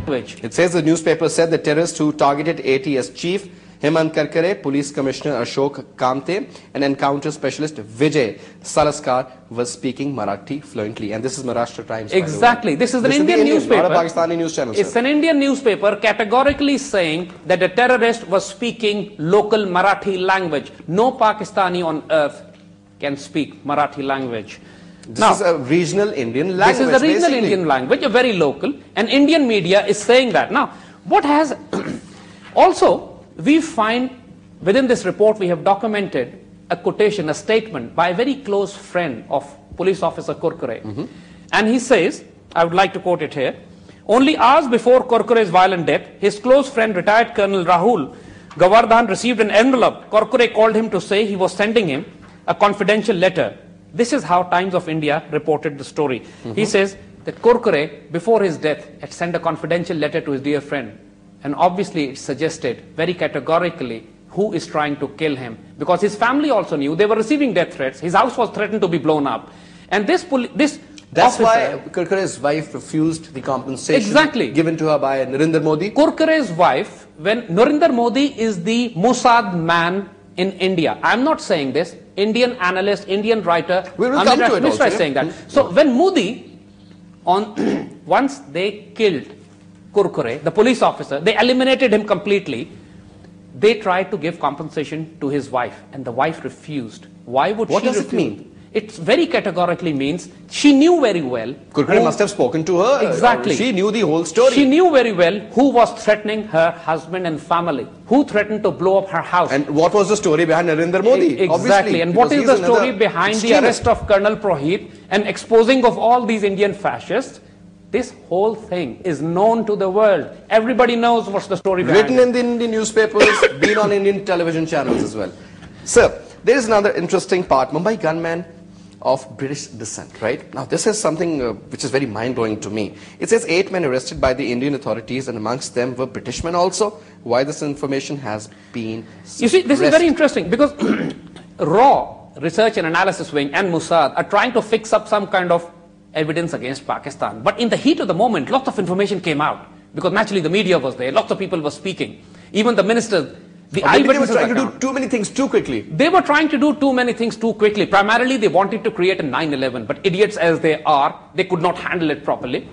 language. It says the newspaper said the terrorists who targeted ATS chief Hemant Karkare, police commissioner Ashok Kamte, and encounter specialist Vijay Salaskar was speaking Marathi fluently. And this is Maharashtra Times. Exactly. This is an Indian newspaper. Not a Pakistani news channel. It's an Indian newspaper categorically saying that the terrorist was speaking local Marathi language. No Pakistani on earth can speak Marathi language. This is a regional Indian language. This is a regional Indian language, a very local. And Indian media is saying that. Now, what has also... we find within this report we have documented a quotation, a statement by a very close friend of police officer Kurkure. And he says, I would like to quote it here, only hours before Kurkure's violent death, his close friend retired Colonel Rahul Gavardhan received an envelope. Kurkure called him to say he was sending him a confidential letter. This is how Times of India reported the story. He says that Kurkure, before his death, had sent a confidential letter to his dear friend. And obviously it suggested very categorically who is trying to kill him. Because his family also knew they were receiving death threats. His house was threatened to be blown up. And this That's why Kurkure's wife refused the compensation given to her by Narendra Modi. Kurkure's wife, when Narendra Modi is the Mossad man in India. I'm not saying this. Indian analyst, Indian writer, Amit Mishra is saying that. So when Modi, once they killed Kurkure, the police officer, they eliminated him completely. They tried to give compensation to his wife, and the wife refused. Why would she refuse? What does it mean? It very categorically means she knew very well. Kurkure must have spoken to her. Exactly. She knew the whole story. She knew very well who was threatening her husband and family, who threatened to blow up her house. And what was the story behind Narendra Modi? Exactly. And what is the story behind the arrest of Colonel Prohit and exposing of all these Indian fascists? This whole thing is known to the world. Everybody knows what's the story behind it. Written in the Indian newspapers, been on Indian television channels as well. Sir, there is another interesting part. Mumbai gunman of British descent, right? Now, this is something which is very mind-blowing to me. It says 8 men arrested by the Indian authorities, and amongst them were British men also. Why this information has been suppressed? You see, this is very interesting because RAW, Research and Analysis Wing, and Mossad are trying to fix up some kind of evidence against Pakistan. But in the heat of the moment, lots of information came out because naturally the media was there, lots of people were speaking. Even the ministers, the eyewitnesses were trying to do too many things too quickly. They were trying to do too many things too quickly. Primarily, they wanted to create a 9/11, but idiots as they are, they could not handle it properly.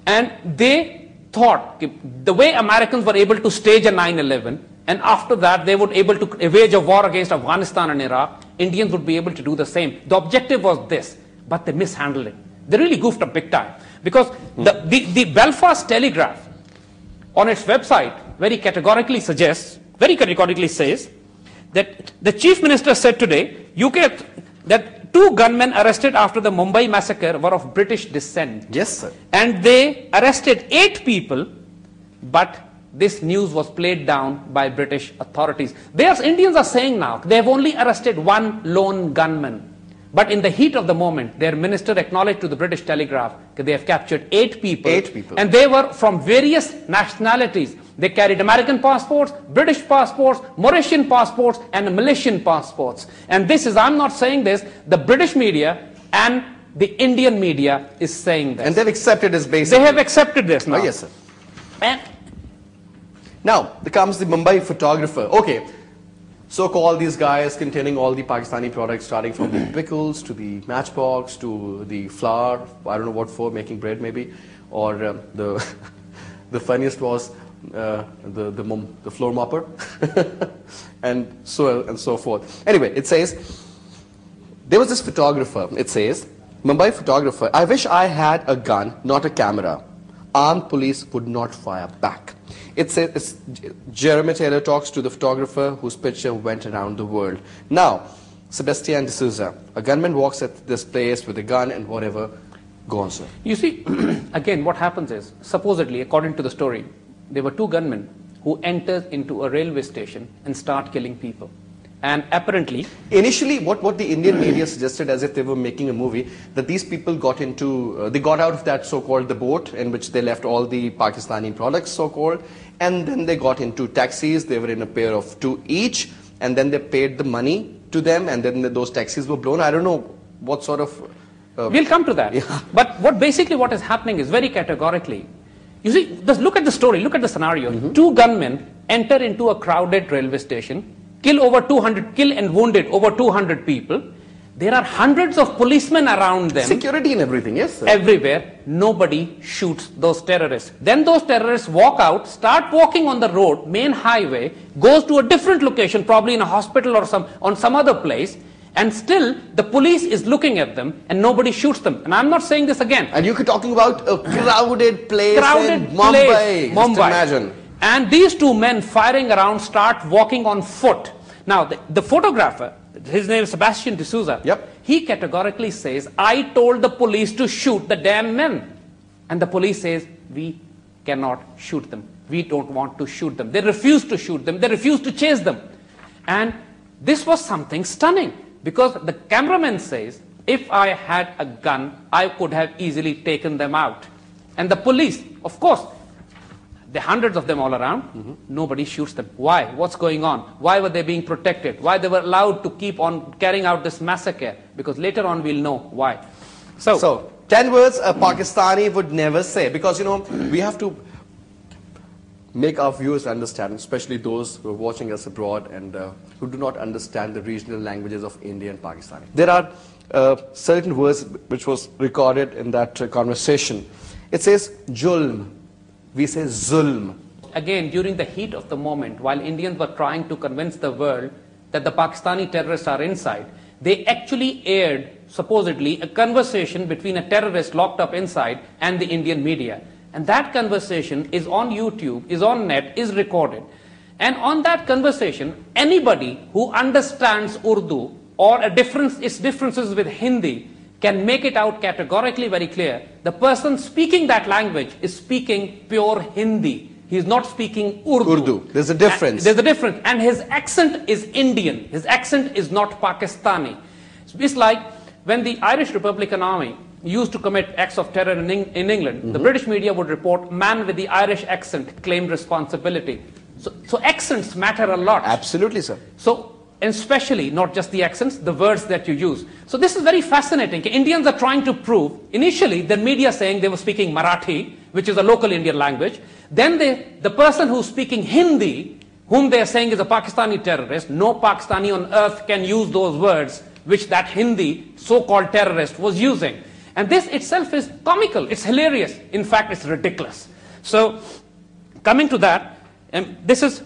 And they thought the way Americans were able to stage a 9/11, and after that they would able to wage a war against Afghanistan and Iraq, Indians would be able to do the same. The objective was this, but they mishandled it. They really goofed up big time. Because the Belfast Telegraph on its website very categorically says that the Chief Minister said today, UK, that 2 gunmen arrested after the Mumbai massacre were of British descent. Yes, sir. And they arrested 8 people, but this news was played down by British authorities. Indians are saying now, they have only arrested 1 lone gunman. But in the heat of the moment, their minister acknowledged to the British Telegraph that they have captured 8 people. 8 people. And they were from various nationalities. They carried American passports, British passports, Mauritian passports, and Malaysian passports. And this is, I'm not saying this, the British media and the Indian media is saying this. And they've accepted this basically. They have accepted this now. Oh, yes, sir. And now, there comes the Mumbai photographer. Okay. So-called these guys containing all the Pakistani products, starting from the pickles to the matchbox to the flour, I don't know what for, making bread maybe, or the funniest was the floor mopper, and so forth. Anyway, it says, there was this photographer, it says, Mumbai photographer, I wish I had a gun, not a camera. Armed police would not fire back. It says Jeremy Taylor talks to the photographer whose picture went around the world. Now, Sebastian D'Souza, a gunman walks at this place with a gun and whatever. Go on, sir. You see, again, what happens is, supposedly, according to the story, there were 2 gunmen who entered into a railway station and start killing people. And apparently, initially, what the Indian media suggested, as if they were making a movie, that these people got into, they got out of that so-called the boat in which they left all the Pakistani products, so-called, and then they got into taxis. They were in a pair of 2 each, and then they paid the money to them, and then those taxis were blown. I don't know what sort of... we'll come to that. Yeah. But what is happening is very categorically, You see, look at the story, look at the scenario. Two gunmen enter into a crowded railway station, kill and wounded over 200 people. There are hundreds of policemen around them. Security and everything, yes, sir. Everywhere. Nobody shoots those terrorists. Then those terrorists walk out, start walking on the road, main highway, goes to a different location, probably in a hospital or on some other place, and still the police is looking at them and nobody shoots them. And I'm not saying this again. And you're talking about a crowded place in Mumbai. Just imagine. And these two men firing around start walking on foot. Now, the photographer, his name is Sebastian D'Souza. Yep. He categorically says, I told the police to shoot the damn men. And the police says, we cannot shoot them. We don't want to shoot them. They refuse to shoot them. They refuse to chase them. And this was something stunning, because the cameraman says, if I had a gun, I could have easily taken them out. And the police, of course, there are hundreds of them all around. Nobody shoots them. Why? What's going on? Why were they being protected? Why they were allowed to keep on carrying out this massacre? Because later on we'll know why. So 10 words a Pakistani would never say, because we have to make our viewers understand, especially those who are watching us abroad and who do not understand the regional languages of India and Pakistani. There are certain words which was recorded in that conversation. It says julm. We say zulm. Again, during the heat of the moment, while Indians were trying to convince the world that the Pakistani terrorists are inside, they actually aired, supposedly, a conversation between a terrorist locked up inside and the Indian media. And that conversation is on YouTube, is on net, is recorded. And on that conversation, anybody who understands Urdu or its differences with Hindi can make it out categorically very clear. The person speaking that language is speaking pure Hindi. He is not speaking Urdu. There's a difference. There's a difference. And his accent is Indian. His accent is not Pakistani. It's like when the Irish Republican Army used to commit acts of terror in England, the British media would report, man with the Irish accent claimed responsibility. So accents matter a lot. Absolutely, sir. So, especially, not just the accents, the words that you use. So this is very fascinating. Indians are trying to prove, initially, the media saying they were speaking Marathi, which is a local Indian language. Then the person who's speaking Hindi, whom they are saying is a Pakistani terrorist, no Pakistani on earth can use those words which that Hindi so-called terrorist was using. And this itself is comical. It's hilarious. In fact, it's ridiculous. So, coming to that, this is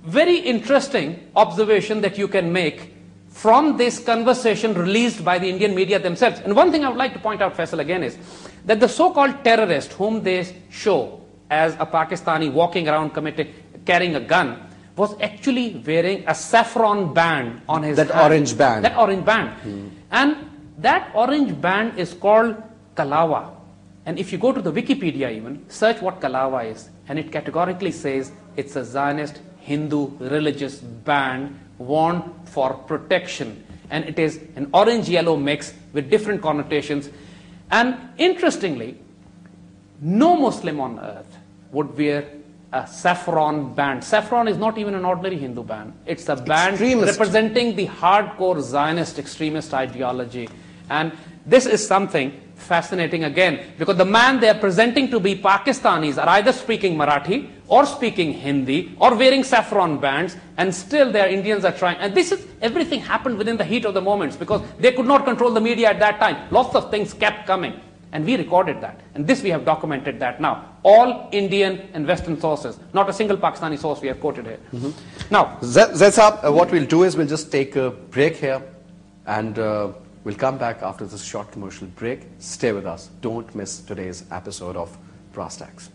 very interesting observation that you can make from this conversation released by the Indian media themselves. And one thing I would like to point out, Faisal, again is that the so-called terrorist whom they show as a Pakistani walking around carrying a gun was actually wearing a saffron band on his hand. Orange band. That orange band. And that orange band is called Kalawa. And if you go to the Wikipedia even, search what Kalawa is, and it categorically says it's a Zionist Hindu religious band worn for protection. And it is an orange-yellow mix with different connotations. And interestingly, no Muslim on earth would wear a saffron band. Saffron is not even an ordinary Hindu band. It's a band representing the hardcore Zionist extremist ideology. And this is something fascinating again, because the man they are presenting to be Pakistanis are either speaking Marathi or speaking Hindi or wearing saffron bands, and still their Indians are trying. And everything happened within the heat of the moments, because they could not control the media at that time. Lots of things kept coming. And we recorded that. And this we have documented that now. All Indian and Western sources. Not a single Pakistani source we have quoted here. Now, Zaid Saab, what we'll do is we'll just take a break here, and we'll come back after this short commercial break. Stay with us. Don't miss today's episode of Brass Tacks.